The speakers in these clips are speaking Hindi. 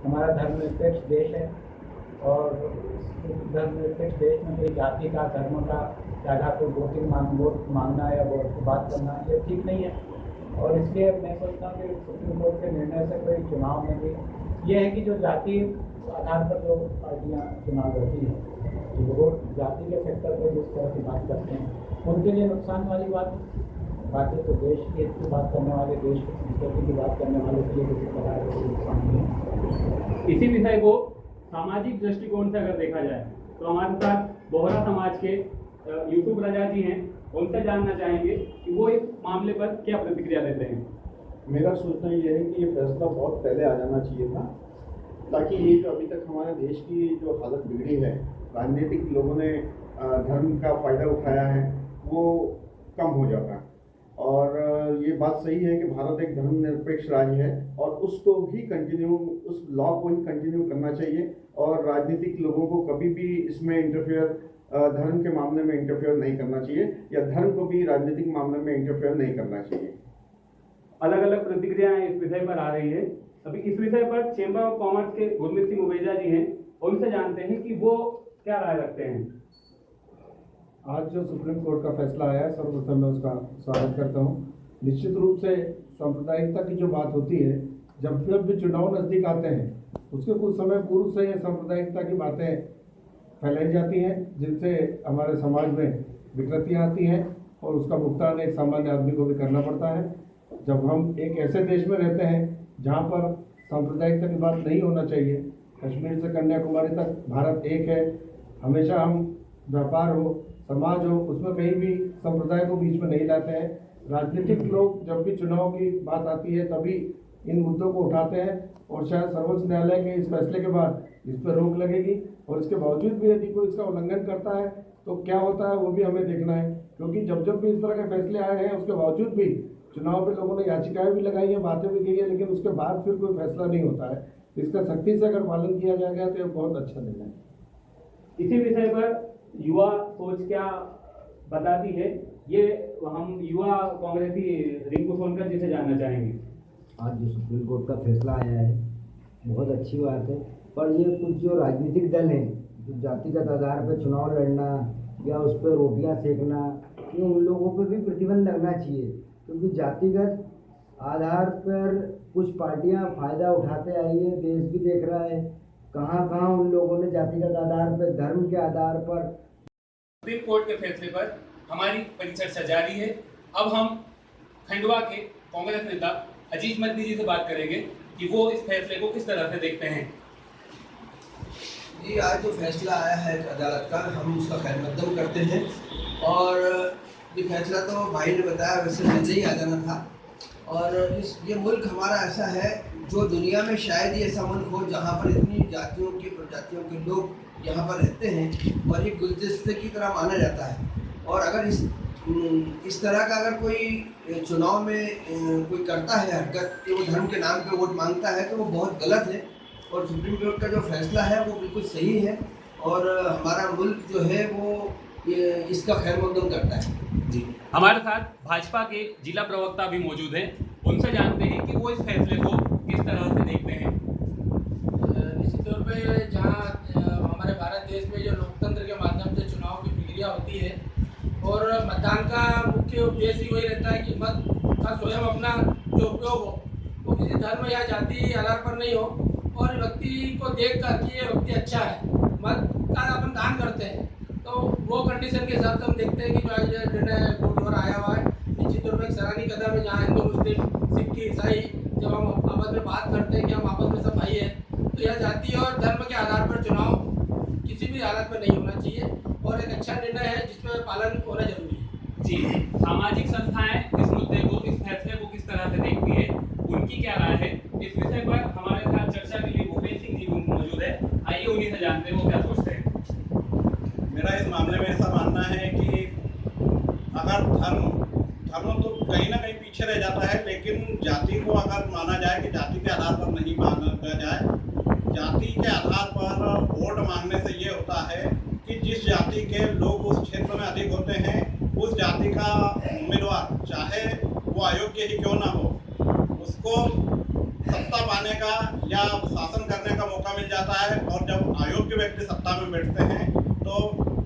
हमारा धर्मनिरपेक्ष देश है और धर्मनिरपेक्ष देश में कोई जाति का, धर्म का आधार पर वोट मांगना या वोट की बात करना ये ठीक नहीं है। और इसलिए मैं सोचता हूँ कि सुप्रीम कोर्ट के निर्णय से कोई चुनाव में भी ये है कि जो जाति आधार पर जो पार्टियाँ चुनाव लड़ती हैं, तो वो जाति के सेक्टर पर जिस तरह की बात करते हैं उनके लिए नुकसान वाली बात। बाकी तो देश के हित की बात करने वाले, देश की संस्कृति की बात करने वाले के लिए किसी प्रकार का कोई नुकसान नहीं है। इसी विषय को सामाजिक दृष्टिकोण से अगर देखा जाए तो हमारे साथ बोहरा समाज के यूसुफ रजा जी हैं, उनसे जानना चाहेंगे कि वो इस मामले पर क्या प्रतिक्रिया देते हैं। मेरा सोचना ये है कि ये फैसला बहुत पहले आ जाना चाहिए था, ताकि ये जो अभी तक हमारे देश की जो हालत बिगड़ी है, राजनीतिक लोगों ने धर्म का फ़ायदा उठाया है, वो कम हो जाता है। और ये बात सही है कि भारत एक धर्मनिरपेक्ष राज्य है और उसको ही कंटिन्यू, उस लॉ को ही कंटिन्यू करना चाहिए और राजनीतिक लोगों को कभी भी इसमें इंटरफेयर, धर्म के मामले में इंटरफेयर नहीं करना चाहिए या धर्म को भी राजनीतिक मामले में इंटरफेयर नहीं करना चाहिए। अलग अलग प्रतिक्रियाएं इस विषय पर आ रही है। अभी इस विषय पर चेंबर ऑफ कॉमर्स के गुरमीत सिंह उबेजा जी हैं, उनसे जानते हैं कि वो क्या राय रखते हैं। आज जो सुप्रीम कोर्ट का फैसला आया है, सर्वप्रथम मैं उसका स्वागत करता हूँ। निश्चित रूप से सांप्रदायिकता की जो बात होती है, जब भी चुनाव नज़दीक आते हैं उसके कुछ समय पूर्व से ये सांप्रदायिकता की बातें फैलाई जाती हैं, जिनसे हमारे समाज में विकृतियाँ आती हैं और उसका भुगतान एक सामान्य आदमी को भी करना पड़ता है। जब हम एक ऐसे देश में रहते हैं जहाँ पर सांप्रदायिकता की बात नहीं होना चाहिए, कश्मीर से कन्याकुमारी तक भारत एक है, हमेशा हम व्यापार हो, समाज हो, उसमें कहीं भी संप्रदाय को बीच में नहीं लाते हैं। राजनीतिक लोग जब भी चुनाव की बात आती है तभी इन मुद्दों को उठाते हैं और शायद सर्वोच्च न्यायालय के इस फैसले के बाद इस पर रोक लगेगी और इसके बावजूद भी यदि कोई इसका उल्लंघन करता है तो क्या होता है वो भी हमें देखना है, क्योंकि जब भी इस तरह के फैसले आए हैं उसके बावजूद भी चुनाव पे लोगों ने याचिकाएं भी लगाई हैं, बातें भी की है, लेकिन उसके बाद फिर कोई फैसला नहीं होता है। इसका सख्ती से अगर पालन किया जाएगा तो ये बहुत अच्छा निर्णय है। इसी विषय पर युवा सोच क्या बताती है, ये हम युवा कांग्रेसी रिंकू सोनकर जी से जानना चाहेंगे। आज जो सुप्रीम कोर्ट का फैसला आया है बहुत अच्छी बात है, पर ये कुछ जो राजनीतिक दल हैं जो जातिगत आधार पर चुनाव लड़ना या उस पर रोटियां सेकना, ये उन लोगों पर भी प्रतिबंध लगना चाहिए, क्योंकि जातिगत आधार पर कुछ पार्टियां फ़ायदा उठाते आई है, देश भी देख रहा है कहाँ उन लोगों ने जातिगत आधार पर, धर्म के आधार पर। सुप्रीम कोर्ट के फैसले पर हमारी परिचर्चा जारी है। अब हम खंडवा के कांग्रेस नेता अजीज मदनी जी से बात करेंगे कि वो इस फैसले को किस तरह से देखते हैं। जी, आज जो फैसला आया है अदालत का, हम उसका खैर मकदम करते हैं और ये फैसला तो भाई ने बताया वैसे पहले ही आ जाना था। और ये मुल्क हमारा ऐसा है जो दुनिया में शायद ही ऐसा मुल्क हो जहाँ पर इतनी जातियों की प्रजातियों के लोग यहाँ पर रहते हैं और ये गुलदस्ते की तरह माना जाता है। और अगर इस तरह का अगर कोई चुनाव में कोई करता है हरकत कि वो धर्म के नाम पे वोट मांगता है तो वो बहुत गलत है। और सुप्रीम कोर्ट का जो फैसला है वो बिल्कुल सही है और हमारा मुल्क जो है वो इसका खैर मकदम करता है। जी, हमारे साथ भाजपा के जिला प्रवक्ता भी मौजूद हैं, उनसे जानते हैं कि वो इस फैसले को किस तरह से देखते हैं। निश्चित तौर पे जहाँ हमारे भारत देश में जो लोकतंत्र के माध्यम से चुनाव की प्रक्रिया होती है और मतदान का मुख्य उद्देश्य वही रहता है कि मत का स्वयं अपना जो उपयोग हो वो किसी धर्म या जाति आधार पर नहीं हो और व्यक्ति को देख कर कि ये व्यक्ति अच्छा है, मत का अपन दान करते हैं, तो वो कंडीशन के हिसाब से हम देखते हैं कि जो आज निर्णय कोर्ट द्वारा आया हुआ है निश्चित तौर पर एक सराहनीय कदम है। जहाँ हिंदू मुस्लिम सिख ईसाई जब हम आपस में बात करते हैं कि हम आपस में सब भाई हैं, तो यह जाति और धर्म के आधार पर चुनाव किसी भी हालत में नहीं होना चाहिए और एक अच्छा निर्णय है जिसमें पालन होना जरूरी है। जी, सामाजिक संस्थाएं इस मुद्दे को, इस फैसले को किस तरह से देखती है, उनकी क्या राय है, इस विषय पर हमारे साथ चर्चा के लिए भूपेश सिंह जी मौजूद है। आइए उन्हीं से जानते हैं वो क्या सोचते हैं। मेरा इस मामले में ऐसा मानना है कि अगर धर्म तो कहीं ना कहीं पीछे रह जाता है, लेकिन जाति को अगर माना जाए कि जाति के आधार पर नहीं माना जाए, जाति के आधार पर वोट मांगने से ये होता है कि जिस जाति के लोग उस क्षेत्र में अधिक होते हैं उस जाति का उम्मीदवार चाहे वो अयोग्य ही क्यों ना हो, उसको सत्ता पाने का या शासन करने अयोग्य व्यक्ति सत्ता में बैठते हैं तो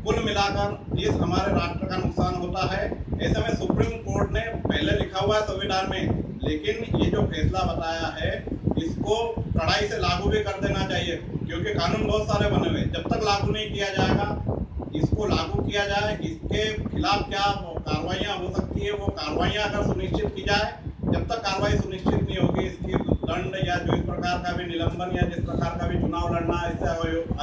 कुल मिलाकर इस हमारे राष्ट्र का नुकसान होता है। ऐसे में सुप्रीम कोर्ट ने पहले लिखा हुआ है संविधान में, लेकिन ये जो फैसला बताया है इसको कड़ाई से लागू भी कर देना चाहिए, क्योंकि कानून बहुत सारे बने हुए, जब तक लागू नहीं किया जाएगा इसको लागू किया जाए, इसके खिलाफ क्या कार्रवाइयाँ हो सकती है वो कार्रवाइयाँ अगर सुनिश्चित की जाए, जब तक कार्रवाई सुनिश्चित नहीं होगी इसकी दंड या जो इस प्रकार का भी निलंबन या जिस प्रकार का भी चुनाव लड़ना इसे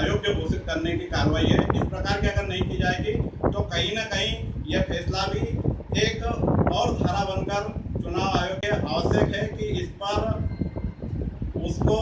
अयोग्य घोषित करने की कार्रवाई है, इस प्रकार की अगर नहीं की जाएगी तो कहीं ना कहीं यह फैसला भी एक और धारा बनकर चुनाव आयोग के आवश्यक है कि इस पर उसको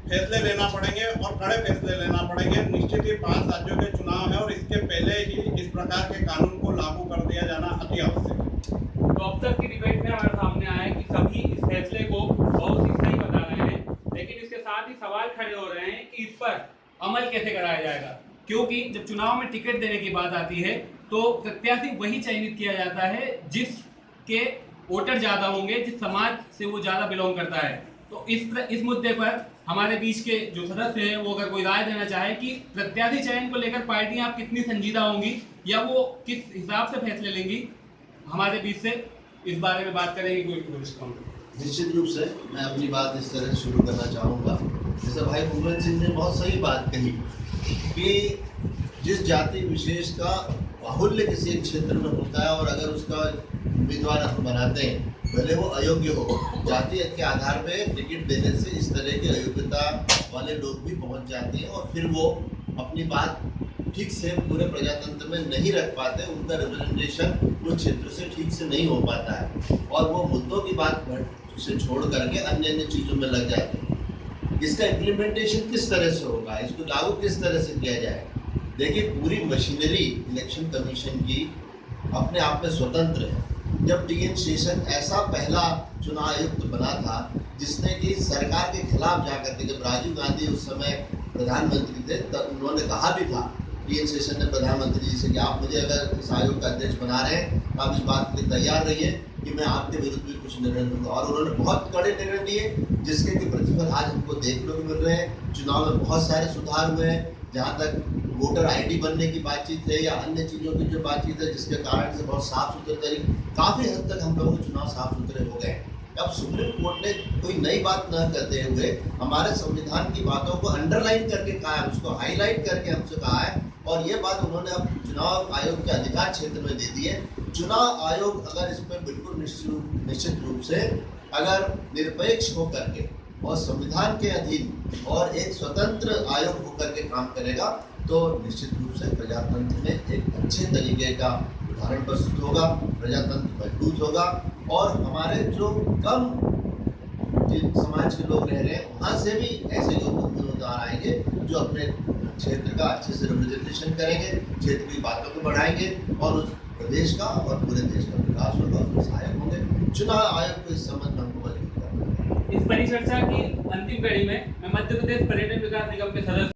फैसले लेना पड़ेंगे और कड़े फैसले लेना पड़ेंगे। निश्चित ही 5 राज्यों के चुनाव है और इसके पहले ही इस प्रकार के कानून को लागू कर दिया जाना अति आवश्यक है। तो अब तक की डिबेट में हमारे सामने आया कि सभी इस फैसले को बहुत ही सही बता रहे हैं, लेकिन इसके साथ ही सवाल खड़े हो रहे हैं कि इस पर अमल कैसे कराया जाएगा, क्योंकि जब चुनाव में टिकट देने की बात आती है तो प्रत्याशी वही चयनित किया जाता है जिसके वोटर ज़्यादा होंगे, जिस समाज से वो ज़्यादा बिलोंग करता है। तो इस मुद्दे पर हमारे बीच के जो सदस्य हैं वो अगर कोई राय देना चाहे कि प्रत्याशी चयन को लेकर पार्टियां आप कितनी संजीदा होंगी या वो किस हिसाब से फैसले लेंगी, हमारे बीच से इस बारे में बात करेंगे। कोई कोशिश करूँगा। निश्चित रूप से मैं अपनी बात इस तरह शुरू करना चाहूँगा, जैसे भाई कुंवर सिंह ने बहुत सही बात कही कि जिस जाति विशेष का बाहुल्य किसी एक क्षेत्र में होता है और अगर उसका उम्मीदवार हम बनाते हैं भले वो अयोग्य हो, जाति के आधार पे टिकट देने से इस तरह की अयोग्यता वाले लोग भी पहुंच जाते हैं और फिर वो अपनी बात ठीक से पूरे प्रजातंत्र में नहीं रख पाते, उनका रिप्रेजेंटेशन उस क्षेत्र से ठीक से नहीं हो पाता है और वो मुद्दों की बात से छोड़ करके अन्य चीज़ों में लग जाते हैं। इसका इम्प्लीमेंटेशन किस तरह से होगा, इसको लागू किस तरह से किया जाए। देखिए, पूरी मशीनरी इलेक्शन कमीशन की अपने आप में स्वतंत्र है। जब टी.एन. शेषन ऐसा पहला चुनाव आयुक्त बना था जिसने कि सरकार के खिलाफ जाकर के, जब राजीव गांधी उस समय प्रधानमंत्री थे तब उन्होंने कहा भी था, टी.एन. शेषन ने प्रधानमंत्री जी से कि आप मुझे अगर इस आयोग का अध्यक्ष बना रहे हैं तो आप इस बात के लिए तैयार रहिए कि मैं आपके विरुद्ध भी कुछ निर्णय लूँगा। और उन्होंने बहुत कड़े निर्णय लिए जिसके कि प्रतिफल आज हमको देखने को मिल रहे हैं। चुनाव में बहुत सारे सुधार हुए हैं, जहाँ तक वोटर आईडी बनने की बातचीत है या अन्य चीज़ों की जो बातचीत है, जिसके कारण से बहुत साफ सुथरे तरीके काफ़ी हद तक हम लोगों के चुनाव साफ सुथरे हो गए। अब सुप्रीम कोर्ट ने कोई नई बात न करते हुए हमारे संविधान की बातों को अंडरलाइन करके कहा है, उसको हाईलाइट करके हमसे कहा है और ये बात उन्होंने अब चुनाव आयोग के अधिकार क्षेत्र में दे दी है। चुनाव आयोग अगर इस पर बिल्कुल निश्चित रूप से अगर निरपेक्ष होकर के और संविधान के अधीन और एक स्वतंत्र आयोग होकर के काम करेगा तो निश्चित रूप से प्रजातंत्र में एक अच्छे तरीके का उदाहरण प्रस्तुत होगा, प्रजातंत्र मजबूत होगा और हमारे जो कम समाज के लोग रह रहे हैं वहाँ से भी ऐसे लोग उम्मीदवार आएंगे जो अपने क्षेत्र का अच्छे से रिप्रेजेंटेशन करेंगे, क्षेत्र की बातों को बढ़ाएंगे और उस प्रदेश का और पूरे देश का विकास होगा, उसमें सहायक होंगे। चुनाव आयोग को इस संबंध में हमको मजबूत करना है। इस परिचर्चा की अंतिम कड़ी में मैं मध्य प्रदेश पर्यटन विकास निगम के सदस्य